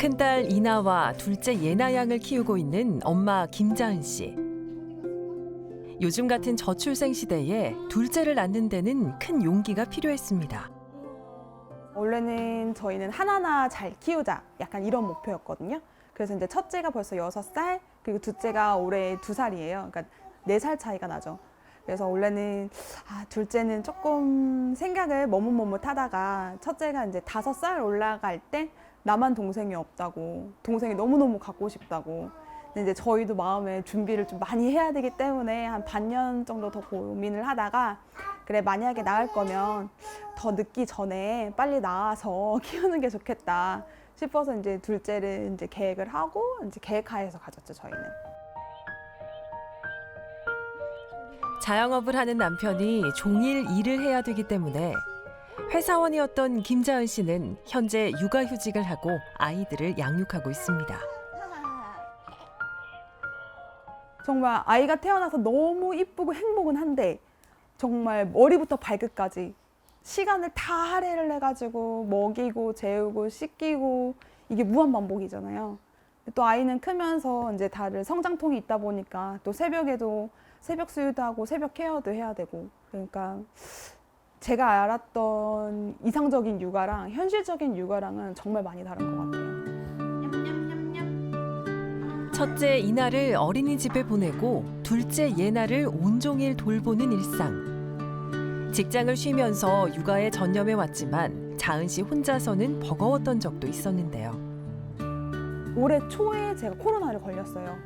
큰딸 이나와 둘째 예나 양을 키우고 있는 엄마 김자은 씨. 요즘 같은 저출생 시대에 둘째를 낳는 데는 큰 용기가 필요했습니다. 원래는 저희는 하나하나 잘 키우자 약간 이런 목표였거든요. 그래서 이제 첫째가 벌써 6살, 그리고 둘째가 올해 2살이에요. 그러니까 4살 차이가 나죠. 그래서 원래는 둘째는 조금 생각을 머뭇머뭇하다가 첫째가 이제 5살 올라갈 때 나만 동생이 없다고, 동생이 너무너무 갖고 싶다고. 근데 이제 저희도 마음에 준비를 좀 많이 해야 되기 때문에 한 반년 정도 더 고민을 하다가, 그래 만약에 낳을 거면 더 늦기 전에 빨리 낳아서 키우는 게 좋겠다 싶어서 이제 둘째를 이제 계획을 하고 이제 계획하에서 가졌죠, 저희는. 자영업을 하는 남편이 종일 일을 해야 되기 때문에 회사원이었던 김자은 씨는 현재 육아휴직을 하고 아이들을 양육하고 있습니다. 정말 아이가 태어나서 너무 이쁘고 행복은 한데 정말 머리부터 발끝까지 시간을 다 할애를 해가지고 먹이고 재우고 씻기고 이게 무한반복이잖아요. 또 아이는 크면서 이제 다들 성장통이 있다 보니까 또 새벽에도 새벽 수유도 하고 새벽 케어도 해야 되고, 그러니까 제가 알았던 이상적인 육아랑 현실적인 육아랑은 정말 많이 다른 것 같아요. 첫째 이나를 어린이집에 보내고 둘째 예나를 온종일 돌보는 일상. 직장을 쉬면서 육아에 전념해 왔지만 자은 씨 혼자서는 버거웠던 적도 있었는데요. 올해 초에 제가 코로나를 걸렸어요.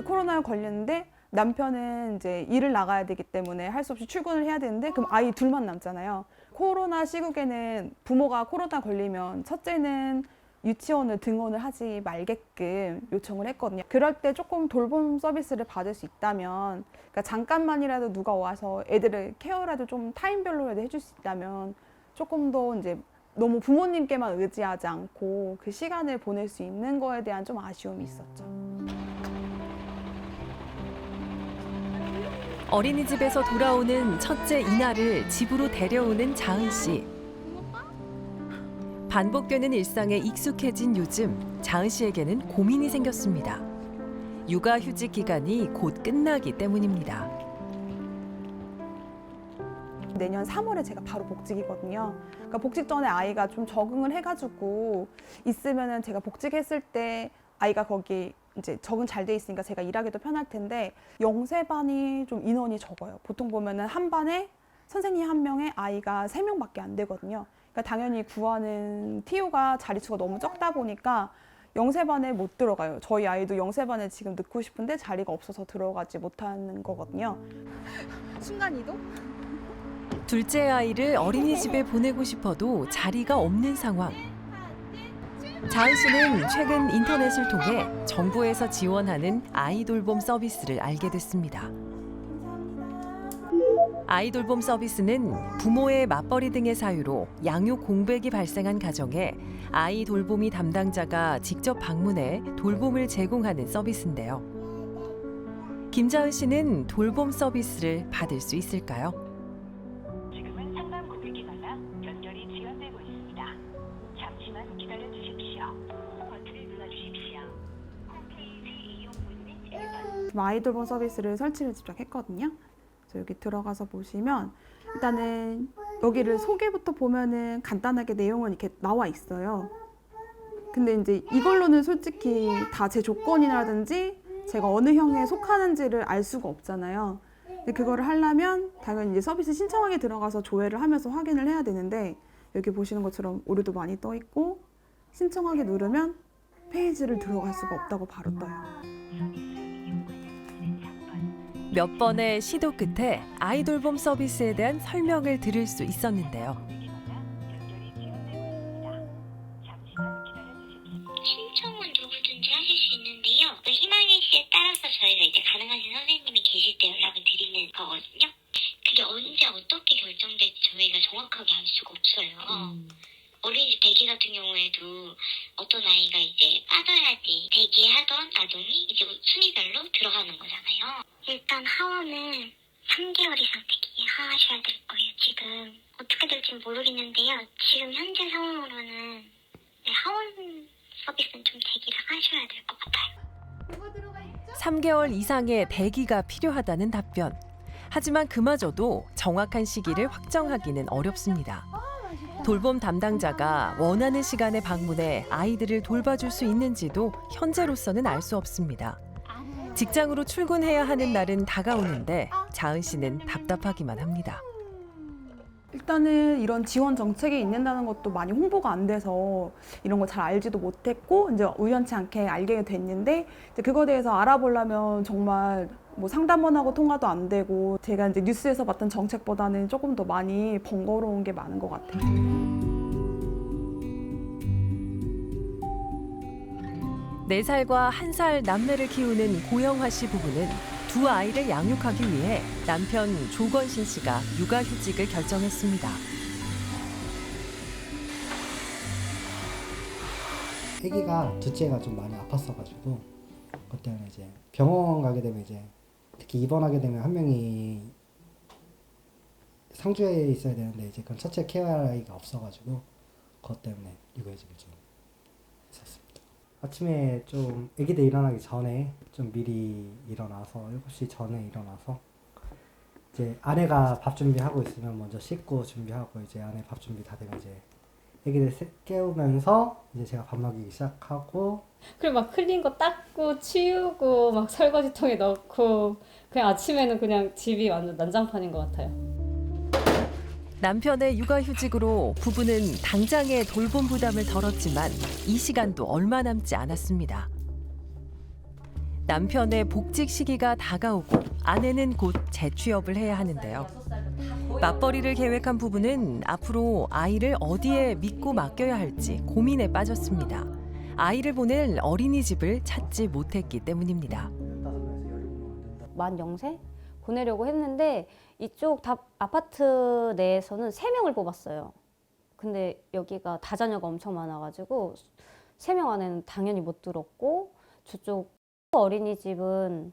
코로나에 걸렸는데 남편은 이제 일을 나가야 되기 때문에 할 수 없이 출근을 해야 되는데, 그럼 아이 둘만 남잖아요. 코로나 시국에는 부모가 코로나 걸리면 첫째는 유치원을 등원을 하지 말게끔 요청을 했거든요. 그럴 때 조금 돌봄 서비스를 받을 수 있다면, 그러니까 잠깐만이라도 누가 와서 애들을 케어라도 좀 타임별로라도 해줄 수 있다면 조금 더 이제 너무 부모님께만 의지하지 않고 그 시간을 보낼 수 있는 거에 대한 좀 아쉬움이 있었죠. 어린이집에서 돌아오는 첫째 이나를 집으로 데려오는 자은 씨. 반복되는 일상에 익숙해진 요즘 자은 씨에게는 고민이 생겼습니다. 육아휴직 기간이 곧 끝나기 때문입니다. 내년 3월에 제가 바로 복직이거든요. 그러니까 복직 전에 아이가 좀 적응을 해가지고 있으면은 제가 복직했을 때 아이가 거기 이제 적응 잘 돼 있으니까 제가 일하기도 편할 텐데, 영세반이 좀 인원이 적어요. 보통 보면은 한 반에 선생님 한 명에 아이가 3명밖에 안 되거든요. 그러니까 당연히 구하는 TU가 자릿수가 너무 적다 보니까 영세반에 못 들어가요. 저희 아이도 영세반에 지금 넣고 싶은데 자리가 없어서 들어가지 못하는 거거든요. 순간이동? 둘째 아이를 어린이집에 보내고 싶어도 자리가 없는 상황. 자은 씨는 최근 인터넷을 통해 정부에서 지원하는 아이돌봄 서비스를 알게 됐습니다. 아이돌봄 서비스는 부모의 맞벌이 등의 사유로 양육 공백이 발생한 가정에 아이 돌보미 담당자가 직접 방문해 돌봄을 제공하는 서비스인데요. 김자은 씨는 돌봄 서비스를 받을 수 있을까요? 지금은 상담 고객기마다 연결이 지연되고 있습니다. 잠시만 기다려 주십시오. 버튼을 눌러주십시오. 홈페이지 이용 문의 1번. 아이돌봄 서비스를 설치를 직접 했거든요. 그래서 여기 들어가서 보시면 일단은 여기를 소개부터 보면은 간단하게 내용은 이렇게 나와 있어요. 근데 이제 이걸로는 솔직히 다 제 조건이라든지 제가 어느 형에 속하는지를 알 수가 없잖아요. 근데 그거를 하려면 당연히 이제 서비스 신청하게 들어가서 조회를 하면서 확인을 해야 되는데, 여기 보시는 것처럼 오류도 많이 떠 있고 신청하기 누르면 페이지를 들어갈 수가 없다고 바로 떠요. 몇 번의 시도 끝에 아이돌봄 서비스에 대한 설명을 들을 수 있었는데요. 신청은 누구든지 하실 수 있는데요. 그 희망의 씨에 따라서 저희가 이제 가능하신 선생님이 계실 때 연락을 드리는 거거든요. 그게 언제 어떻게 결정될지 저희가 정확하게 알 수가 없어요. 어린이집 대기 같은 경우에도 어떤 아이가 이제 빠져야지 대기하던 아동이 이제 순위별로 들어가는 거잖아요. 일단 하원은 3개월 이상 대기하셔야 될 거예요. 지금 어떻게 될지는 모르겠는데요. 지금 현재 상황으로는 하원 서비스는 좀 대기를 하셔야 될 것 같아요. 3개월 이상의 대기가 필요하다는 답변. 하지만 그마저도 정확한 시기를 확정하기는 어렵습니다. 돌봄 담당자가 원하는 시간에 방문해 아이들을 돌봐줄 수 있는지도 현재로서는 알 수 없습니다. 직장으로 출근해야 하는 날은 다가오는데 자은 씨는 답답하기만 합니다. 일단은 이런 지원 정책이 있는다는 것도 많이 홍보가 안 돼서 이런 거 잘 알지도 못했고 이제 우연치 않게 알게 됐는데 이제 그거에 대해서 알아보려면 정말 뭐 상담원하고 통화도 안 되고 제가 이제 뉴스에서 봤던 정책보다는 조금 더 많이 번거로운 게 많은 것 같아요. 4살과 1살 남매를 키우는 고영화 씨 부부는 두 아이를 양육하기 위해 남편 조건신 씨가 육아휴직을 결정했습니다. 아기가 둘째가 좀 많이 아팠어가지고 그것 때문에 이제 병원 가게 되면 이제 특히 입원하게 되면 한 명이 상주에 있어야 되는데 이제 그런 첫째 케어할 아이가 없어가지고 그것 때문에 육아휴직을 좀 했었습니다. 아침에 좀 아기들 일어나기 전에 좀 미리 일어나서 7시 전에 일어나서 이제 아내가 밥 준비하고 있으면 먼저 씻고 준비하고 이제 아내 밥 준비 다 되면 이제 아기들 깨우면서 이제 제가 밥 먹이기 시작하고 그리고 막 흘린 거 닦고 치우고 막 설거지통에 넣고 그냥 아침에는 그냥 집이 완전 난장판인 것 같아요. 남편의 육아휴직으로 부부는 당장의 돌봄 부담을 덜었지만 이 시간도 얼마 남지 않았습니다. 남편의 복직 시기가 다가오고 아내는 곧 재취업을 해야 하는데요. 맞벌이를 계획한 부부는 앞으로 아이를 어디에 믿고 맡겨야 할지 고민에 빠졌습니다. 아이를 보낼 어린이집을 찾지 못했기 때문입니다. 만 0세 보내려고 했는데 이쪽 아파트 내에서는 3명을 뽑았어요. 근데 여기가 다자녀가 엄청 많아가지고 3명 안에는 당연히 못 들었고 저쪽 어린이집은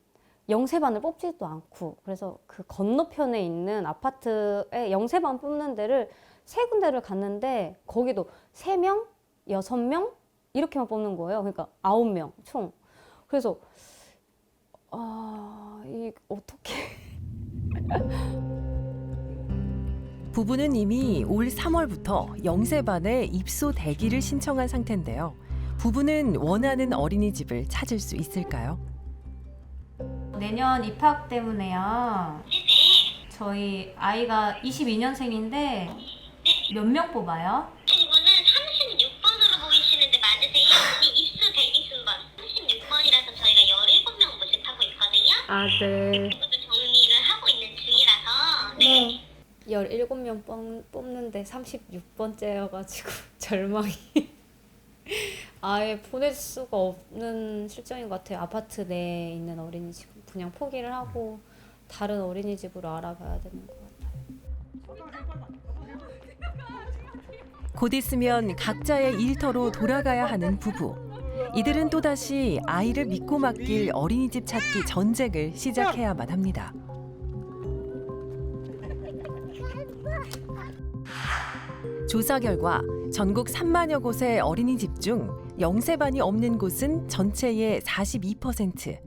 0세반을 뽑지도 않고 그래서 그 건너편에 있는 아파트에 0세반 뽑는 데를 3군데를 갔는데 거기도 3명, 6명 이렇게만 뽑는 거예요. 그러니까 9명 총. 그래서 이 어떻게 부부는 이미 올 3월부터 0세반에 입소 대기를 신청한 상태인데요. 부부는 원하는 어린이집을 찾을 수 있을까요? 내년 입학 때문에요. 저희 아이가 22년생인데 몇 명 뽑아요? 이거는 36번으로 보이시는데 맞으세요? 아니 입수 대기 순번 36번이라서 저희가 17명 모집하고 있거든요. 아, 네. 그것도 정리를 하고 있는 중이라서 네. 17명 뽑는데 36번째여가지고 절망이 아예 보낼 수가 없는 실정인 것 같아요. 아파트 내에 있는 어린이집 그냥 포기를 하고 다른 어린이집으로 알아봐야 되는 것 같아요. 곧 있으면 각자의 일터로 돌아가야 하는 부부. 이들은 또다시 아이를 믿고 맡길 어린이집 찾기 전쟁을 시작해야만 합니다. 조사 결과 전국 3만여 곳의 어린이집 중 0세반이 없는 곳은 전체의 42%.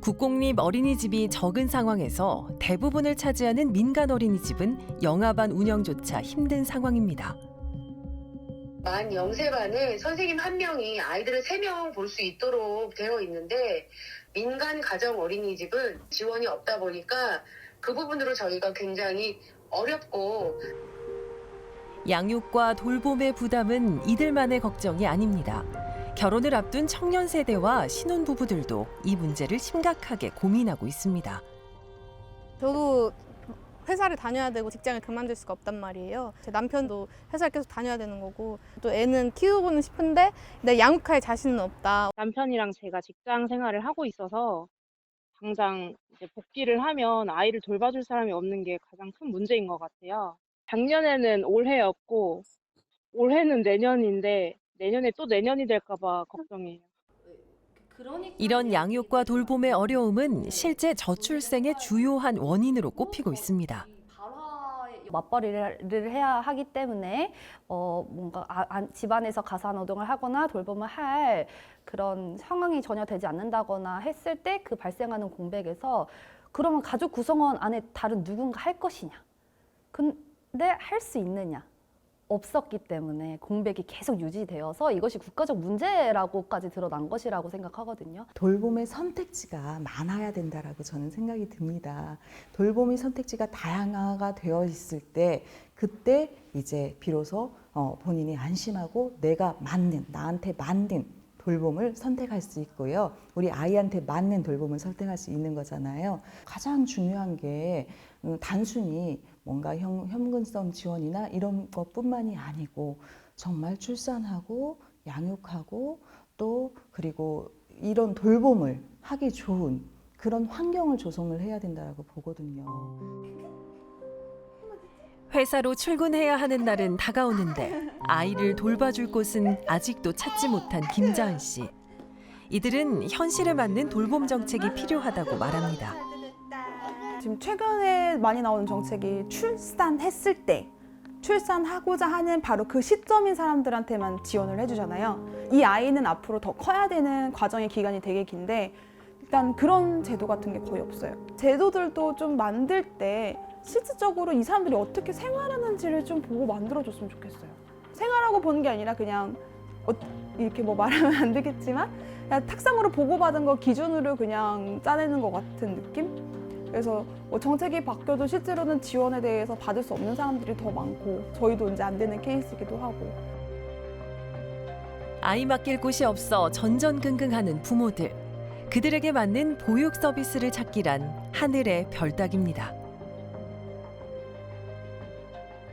국공립 어린이집이 적은 상황에서 대부분을 차지하는 민간 어린이집은 영아반 운영조차 힘든 상황입니다. 만 0세반은 선생님 1명이 아이들을 3명 볼 수 있도록 되어 있는데 민간 가정 어린이집은 지원이 없다 보니까 그 부분으로 저희가 굉장히 어렵고 양육과 돌봄의 부담은 이들만의 걱정이 아닙니다. 결혼을 앞둔 청년 세대와 신혼부부들도 이 문제를 심각하게 고민하고 있습니다. 저도 회사를 다녀야 되고 직장을 그만둘 수가 없단 말이에요. 제 남편도 회사를 계속 다녀야 되는 거고 또 애는 키우고는 싶은데 내 양육할 자신은 없다. 남편이랑 제가 직장 생활을 하고 있어서 당장 이제 복귀를 하면 아이를 돌봐줄 사람이 없는 게 가장 큰 문제인 것 같아요. 작년에는 올해였고 올해는 내년인데 내년에 또 내년이 될까 봐 걱정이에요. 이런 양육과 돌봄의 어려움은 실제 저출생의 주요한 원인으로 꼽히고 있습니다. 맞벌이를 해야 하기 때문에 뭔가 집안에서 가사노동을 하거나 돌봄을 할 그런 상황이 전혀 되지 않는다거나 했을 때 그 발생하는 공백에서 그러면 가족 구성원 안에 다른 누군가 할 것이냐? 근데 할 수 있느냐? 없었기 때문에 공백이 계속 유지되어서 이것이 국가적 문제라고까지 드러난 것이라고 생각하거든요. 돌봄의 선택지가 많아야 된다라고 저는 생각이 듭니다. 돌봄의 선택지가 다양화가 되어 있을 때 그때 이제 비로소 본인이 안심하고 내가 나한테 맞는 돌봄을 선택할 수 있고요. 우리 아이한테 맞는 돌봄을 선택할 수 있는 거잖아요. 가장 중요한 게 단순히 뭔가 현금성 지원이나 이런 것뿐만이 아니고 정말 출산하고 양육하고 또 그리고 이런 돌봄을 하기 좋은 그런 환경을 조성을 해야 된다고 보거든요. 회사로 출근해야 하는 날은 다가오는데 아이를 돌봐줄 곳은 아직도 찾지 못한 김자은 씨. 이들은 현실에 맞는 돌봄 정책이 필요하다고 말합니다. 지금 최근에 많이 나오는 정책이 출산했을 때 출산하고자 하는 바로 그 시점인 사람들한테만 지원을 해주잖아요. 이 아이는 앞으로 더 커야 되는 과정의 기간이 되게 긴데 일단 그런 제도 같은 게 거의 없어요. 제도들도 좀 만들 때 실질적으로 이 사람들이 어떻게 생활하는지를 좀 보고 만들어줬으면 좋겠어요. 생활하고 보는 게 아니라 그냥 이렇게 뭐 말하면 안 되겠지만 그냥 탁상으로 보고받은 거 기준으로 그냥 짜내는 것 같은 느낌? 그래서 정책이 바뀌어도 실제로는 지원에 대해서 받을 수 없는 사람들이 더 많고 저희도 이제 안 되는 케이스이기도 하고. 아이 맡길 곳이 없어 전전긍긍하는 부모들. 그들에게 맞는 보육 서비스를 찾기란 하늘의 별 따기입니다.